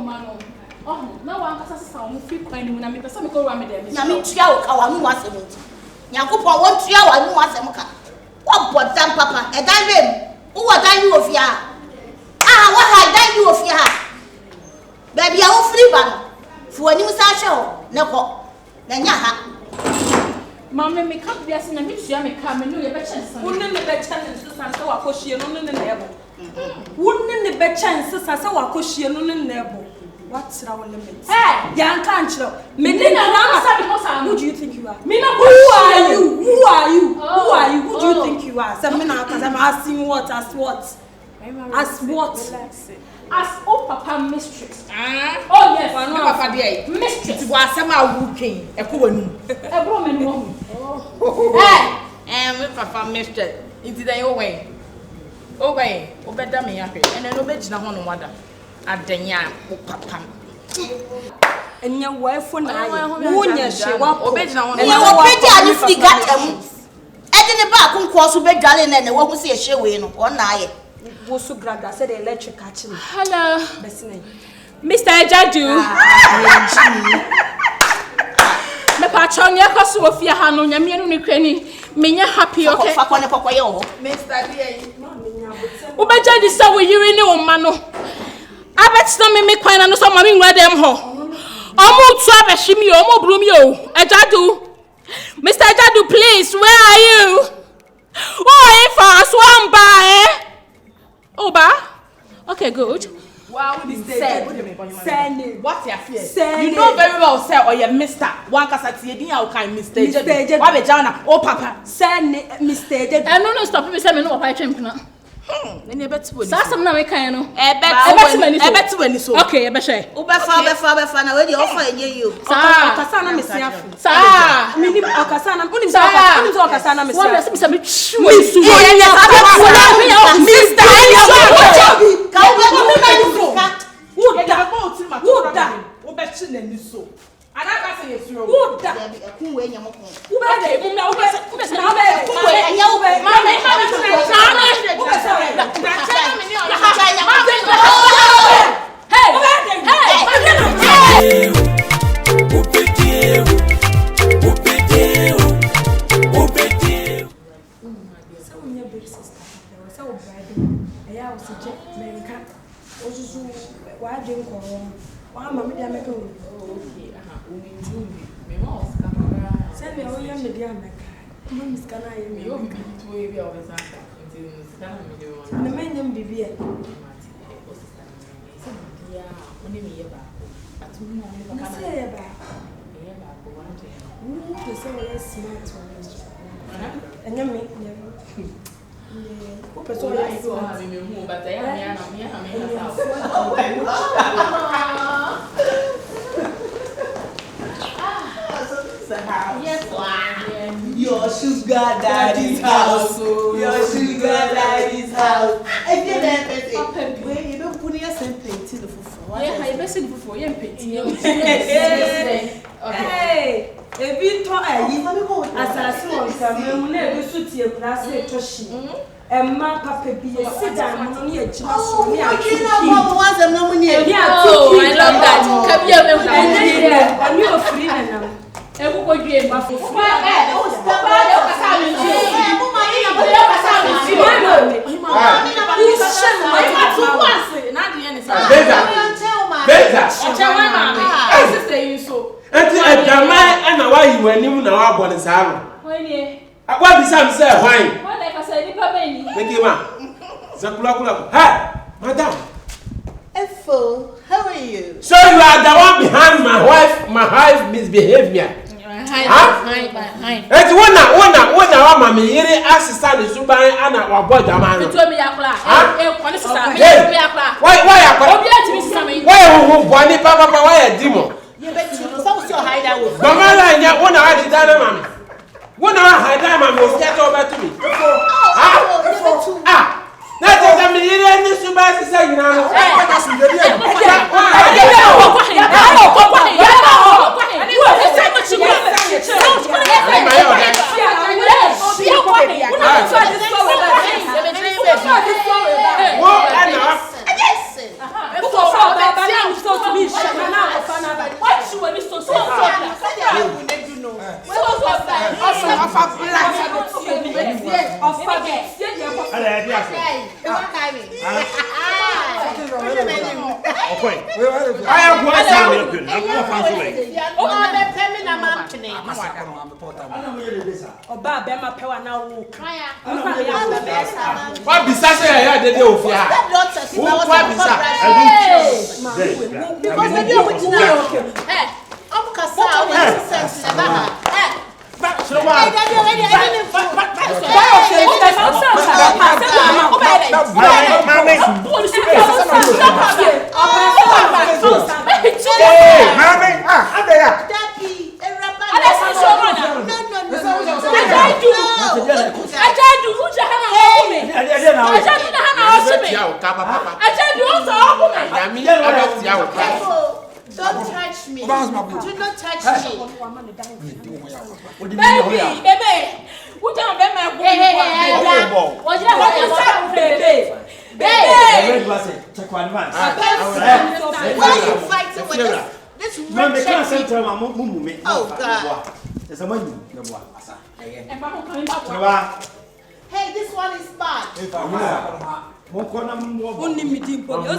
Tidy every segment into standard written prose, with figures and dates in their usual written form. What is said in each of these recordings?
man. Oh, no one can say some free coin when I make some go around them. Yami tria o ka wa nu asem nti. Nyankopon won tria wa nu asem ka. Wo bodam papa, e dan rem. Wo dan yu ofia. Ah, wo ha dan yu ofia ha. Baby a wo free ba no. Fu ani musa hwe ho ne ko. Na nya ha. Mama me come there say na me tua me ka me no ye be chance. Wonne ne be chance say wa kohie no ne na ebo. Wonne ne be chance say wa kohie no ne na ebo. What's our limits? Hey, young country. Who do you think you are? Who are you? Who are you? Who are you? Who do you think you are? Because I'm asking what as what? As what? As oh papa mistress. Oh yes, papa dear. Mistress. Wa asema wuken ekowanu. Ebro me no. Me papa mistress. Inti dan yo wen. O wen, obeda me yahwe. Ene no be gina ho no wada. Adenya papa. Enya wefo na wonya hye wa obegina ho no. Enya wo pedi ani free gatam. Ede ne ba konko so bedwale na wo hu se ehye we no. Wo na aye. Wo so grada say the electric catch me. Hello. Besine. Mr. Ejadu. Me pa chonya kwaso ofia ha no nyame enu ne kwani. Menya happy okay. Fa kone kokoye wo. Mr. Dear. Ubeja di sa wo yiri ne wo ma no. Abetsna me kwan na so ma me nwura dem ho. Omo tu abehimi o, omo brum yo. Ejadu. Mr. Ejadu, please, where are you? Oh, if I swan by. Oba? Okay, good. Wow, what is that? What's your fear? You know very well, sir, or your Mr. One Casati, you kind Mr. Why be Jana? Oh, Papa. Send Mr. No, stop me, say me no papa champion. Any better when some na we kan no. Bet when so. Okay, be share. Obefa na we dey offer enye you. Okasa na mesiafu. Sa. Mini okasa na unim sa okasa na mesiafu. What say me chu. Your sugar daddy's house. Your sugar daddy's house. If you don't pay, you don't put your sentence in the fufu. Yeah, I best before you pay. Okay. Ebi to ayi asase won kamem na ebi so tie klase toshi emma papa bi esidan no ne agina so ne akina mo wazem no munye oh I love that kabia me ani ofiri na nam ebu ko due ma fufu o stop o kasa mi mo ma ni na bo kasa mi Beza. Sister, you so. Enti adama ana wa yi wanim na wa bɔ ne saa no. Wani. Akwa bi sam say hwan. Why like I say ni pa bani. Megima. Zakula. Hey, madam. Efo, how are you? So you are the one behind my wife misbehavior. Hi. Eti wona wa mama yiri assistant Zuban ana wa boy dama no. Tuo mi yakla. Kwani sisa mi yakla. Why yakla? Obi ati mi sisa mi. Why who boni papa why dimo? You bet you so so hide that with. Mama la nya wona wa di dana mama. Wona wa hide mama o get over to me. That is a million in Suban say you know. Don't touch me. Do not touch me. Baby. What time am I Why are you fighting with this wretched people? Oh God. Hey, this one is bad. Only meeting for you.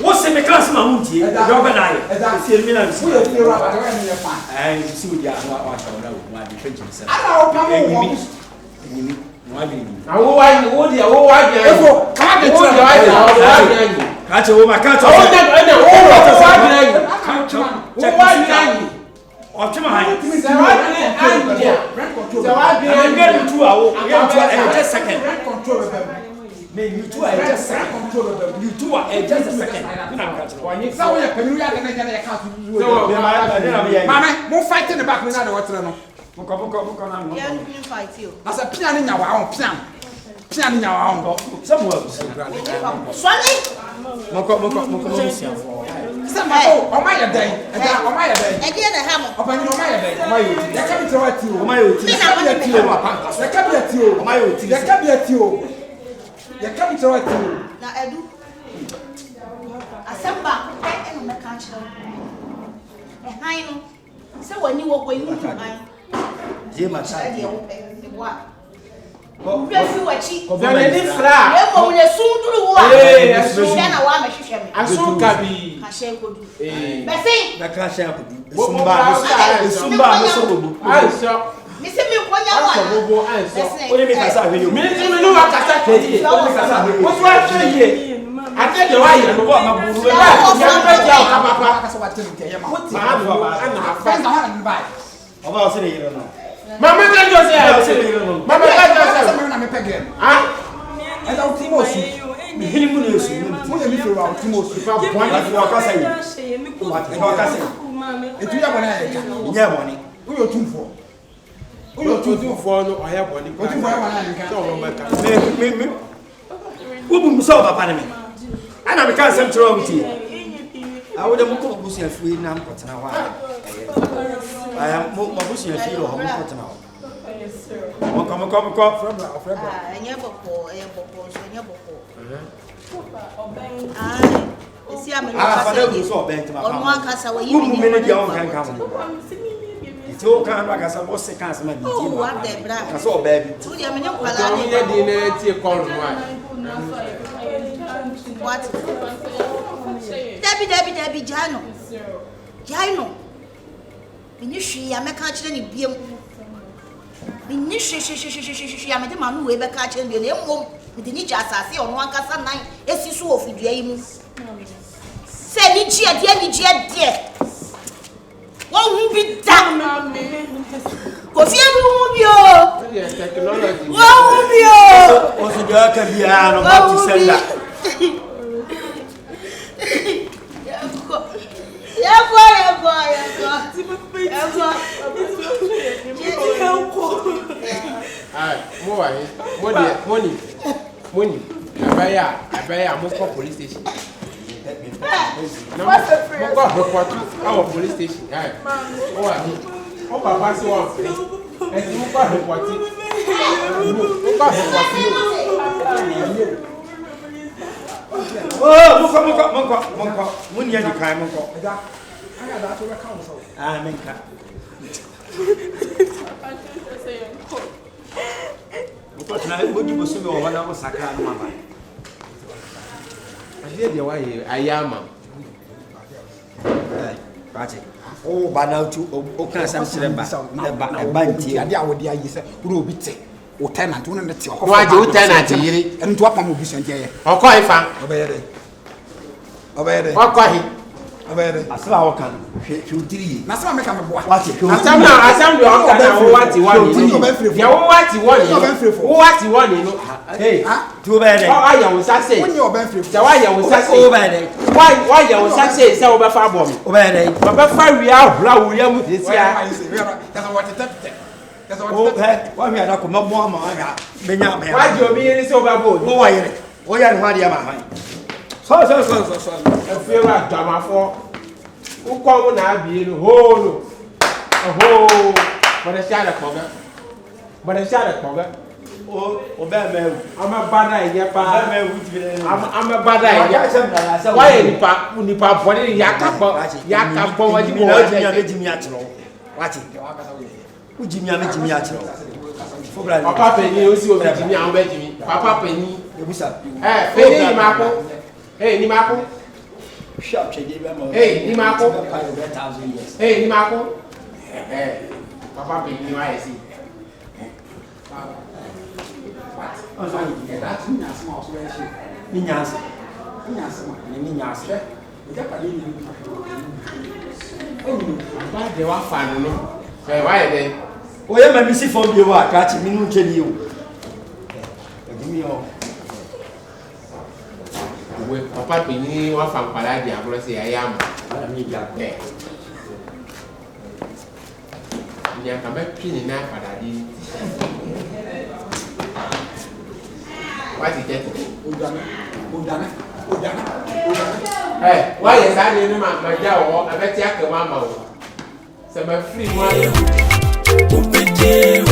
What's in the class, Mounty? Robert and I, as I see a minute, we are here. And you see, I watch my defense. I don't know. You two are just a second. So we are penny ya na ya ka so. Mama, mo fight in the back me na the water no. Moko na. Yeah, you fight you. As a piano nya wa on piano. Piano nya wa on go. Somewhere. Swally. Moko. Somebody, oh my day. Oh my day. Again a hammer. Oh my day. Oh my day. Ya come to what you. Oh my day. Ya come to you. Oh my day. Ya come to you. Ya come to what you. Na edu. Asamba e no meka chiro. E han no. Se wani wo ko inu han. Je ma cha. E wo pe. E wa. Obi wachi. Na ni fra. E mo le sunduru wo. Asu na wa ma hwehwe me. Asu kabi. Ka she kodu. Besi. Na ka she kodu. Sumba no so bobu. Aso. Mi se mi konya wa. Aso bobu aso. Oni mi kasa hwe yo. Mi no wa kasa keji. Oni mi kasa hwe yo. Wo so a ye. Ate de wa ye no bo ma buru. Ya be ja o ka papa. Kasa what you get. Ma do ana fa. Friends are buy. Oba o se le yiro no. Mama ka jo se. Mama ka jo se. Na me pege. Ah? E da ultimo su. Mi hini mu na esu. Mo ye mi fe wa ultimo su. Fa bon Wa kasa yi. Wa kasa yi. Etu ya bona ya. Nya boni. Wo yo tumfo. Uyo tudufo no oya boni. Otumfo ya bona ya. So wo meka. Me. Wo bu muso papa ne me. Ana me kan sem tro wuti. Awo de mo ko busu afui na mpotena wa. Aya mo busu afui ho mo mpotena wa. Moko. Ah, enye boko, so enye boko. Ah, esi amelo Ah, kasa. fa de so obent ma. Onu akasa wa yi Wo mu me ne dia on kan kan mo. So kan ba kasa bo se kan sama bi ti. Oh, what the bra. Kasa o ba bi. Tu dia menye Ko kwala mi ni. ye di na tie kon no ai. What? Debi Jano. Bini hwi ya meka kire ni biem. Bini hwi ya mede manu we beka kire ni biem. Emom mede ni ja asase ono ankasa nan esi so ofidua yi mu. Se ni gie die. Wo hu bi da. Ko fi anu hu bi o. Yes, technology. Wo hu bi o. O so dia ka bia no ba tu senda. Yeah, boy. Ah, mo wa he. Money. Abaya mo ko police station. Mo ko report our police station. Ah. O wa he. O baba si wa. E ti mo ko report. Mo ko report. Oh, moko. Muni ya di kai moko. Aya da to ka wo so. Ah, menka. Moko tna mo di boso me o wana ko saka no mama. Ahia de wa ye ayama. Bache. Oh, ba na tu o kan sam sire ba. E ba ntie. Ade a wo di ayi se wo obi te. O tenant wo ne te o ko. No aje o tenant yiri. Ento apam obi so ntie ye. O ko ifa. Obeyede. O ko hi. Obeyede. Asla wo kan. Hwe utiri. Na sama meka me boa. Wache. Asam de on kan wo wati wani. Ya wo wati wani. Wo wati wani no. Hey, tu be dey. O aya wo sase. Woni oben free. Ja wa ya wo sase. O be dey. Why ya wo sase se wo be fa bom. O be dey. Ba be fa wi ahura wo ya mu desia. That's what it is. That's what O it is. he, wa mi ada ko mabo ama ya. Benya me. Why do me ni se wo ba bo. Mo wa yire. O ya ni wa dia ma han. So. E fe wa damafo. Wo ko mu na abi no ho no. Ho. Ba de sia da koga. O be me. Ama bada ye pa. Me wu ti be. Ama bada ye. Why nipa body ya ka bo wa di mo wa me jimi atro. Wache. U jimi atro. Fobra. Papa penny o si o jimi an be jimi. Papa penny. Ebusa. Penny ni mako. Ni mako. Shop che dey be mo. Ni mako. 1,000 years. Ni mako. Papa penny wa esi. Minhas. Ba de wa fa no. Wa ye de. O ye ma mi si fo bi wa ka chi mi nu che ni o. Edi mi o. we papa pini wa fa nkwala di agro se ya yam Ana mi ya. ya ka be pini na pada di what is that Udana. eh why is that ni ma ja wo abeti aka ma ma wo se ma free mo upete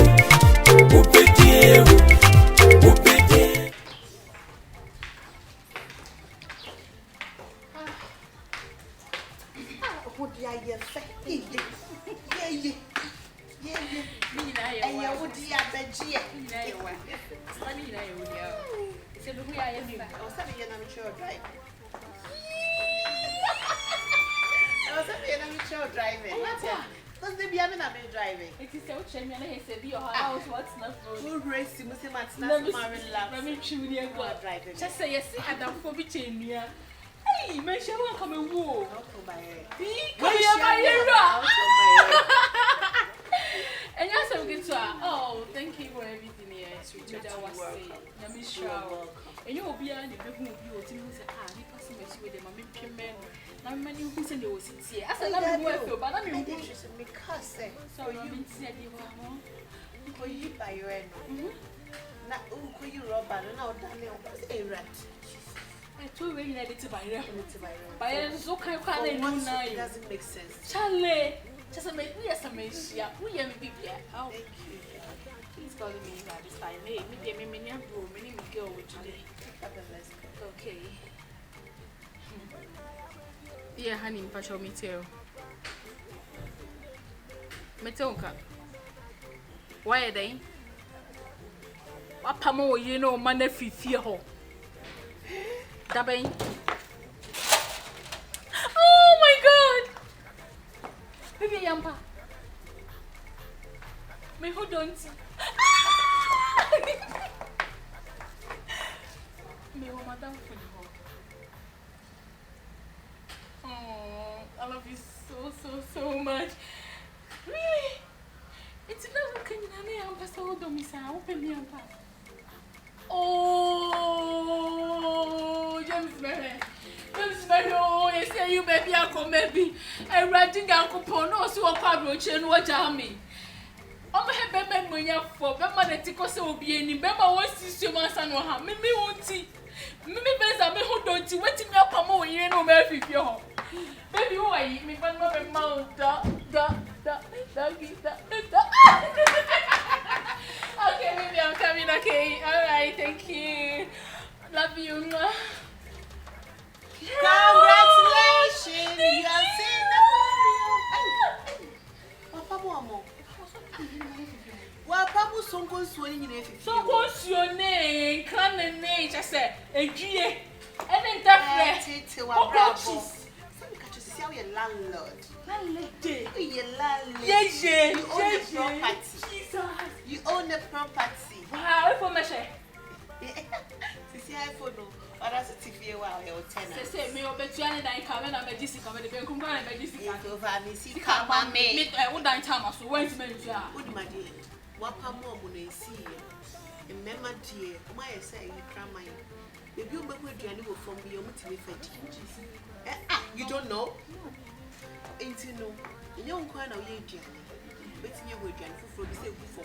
driving. Because they be having a bit driving. It is so shame and I said your house what's not Who race you must have let me chew the driving. Just say yes, and I'm for between you. Hey, my show won't come and woo. And yes, I'm good to oh, thank you for everything here. Sweet, I was saying, let me show. And you will be on the big movie or to say, you pass me with them, I'm men. Now, many who say they will sit here. I said, I'm going to but I'm going to make us say, so you didn't see a deal. You buy your end. Not who you rob, and now Daniel was a rat. I told you to buy them. Buy them so kind of it doesn't make sense. Charlie, just make me as a mess. Yeah, we are maybe. Oh, thank you. Please call me that is fine. Maybe a mini room, many girl with today. Okay. Yeah, honey, but me too. Metonka. Why are they? What pamo you know, man, if you fear ho. Dabbing. Oh my god! Baby Yampa. Me who don't. Me who madam for you. Oh, I love you so much. Really? It's not looking at me. I'm just so dumb. Open me up. Oh, James Mary. Oh, you say you baby, I come maybe. I'm writing Uncle Pono, so a card chain what army. I'm a happy when you're for Bema the Ticos will be any Bema wants to my son or her. Maybe won't see. Maybe there's a who don't you waiting up a more you know, Mary. Baby, who I eat me, but not a mouth. Okay, maybe I'm coming. Okay, all right, thank you. Love you. Congratulations! You have seen the Papa Momo. Well, Papa Sonko swinging in it. So, what's your name? Can and name, I said, a G. And then that how your landlord. Landlady. Landlord. Yes, you own the property. Jesus. You own the property. Wow, for my share. See, I phone. Or that's a TV while you're 10. Say, me or bet you and I come and I'm a DC come and come and a DC. Come on, me. I won't die time, so when's me? Good, my dear. What more when I see you? Remember, dear, my say you cry my. If you make with your from the motivation. You don't know? Ain't you know? You don't quite know you, Jenny. But you will get for the sake of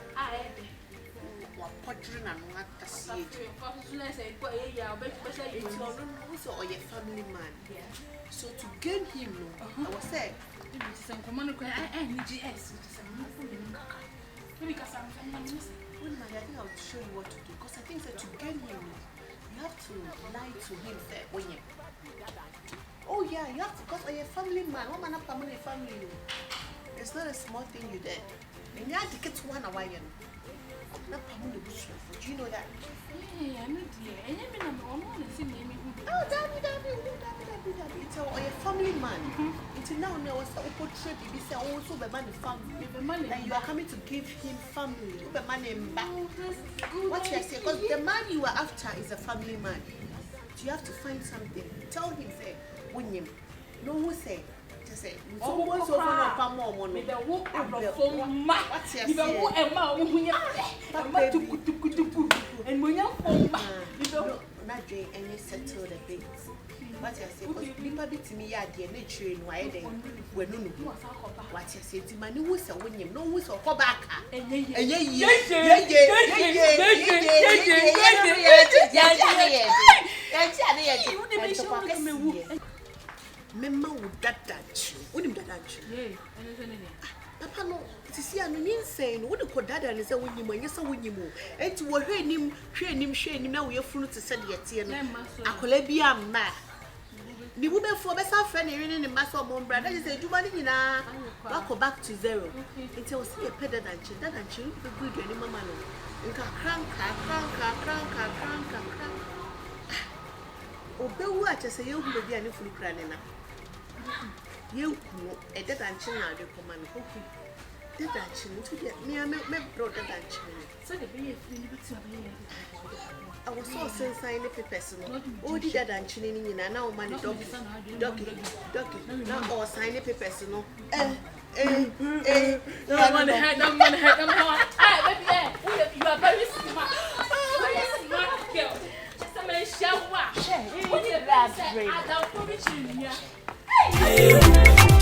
what pottering and what to see it. It's also your family man. So to gain him, I was saying, some command I need GS. Because I'm I think I'll show you what to do. Because I think that to gain him, you have to lie to him when you. Oh yeah, you have to, because you're a family man. What man have family? It's not a small thing you did. And you have to get one away. Not family. Do you know that? Yeah, I know dear. And you mean I'm on the same name. Oh, Dabby. It's a family man. Until now, there was a portrait. You say also the man family. That you are coming to give him family. The man back. What you say? Because the man you are after is a family man. You have to find something. Tell him, say, William. No who say. Just say, what's over no with the walk from ma. You don't want a man who you and when you're from not doing any settled a bit. What I say, people bit me at the nature in why they were no. What I say to my new whistle when you know whistle for back. Memma would that dance. Wouldn't that dance? Papa, no, to see an insane, what could Dada and say when you when you saw when you move. And to what him, shame, now we are full to send your tea. I could be a man. The woman for best friend in the mass of one brother is a money in a back to zero. It was a better than that and she looked good any mamma. Crank. Obey what I say, you will be any full cranina. You a dead and chin out of command. Dead and chin to get me, I brought that and chin. So the be I was so sensitive personal. Oh, did that and chin in and now money doggy. Now or sign a personal. No one had no one. You are very smart. Very smart girl. Somebody shout, what? I don't promise you.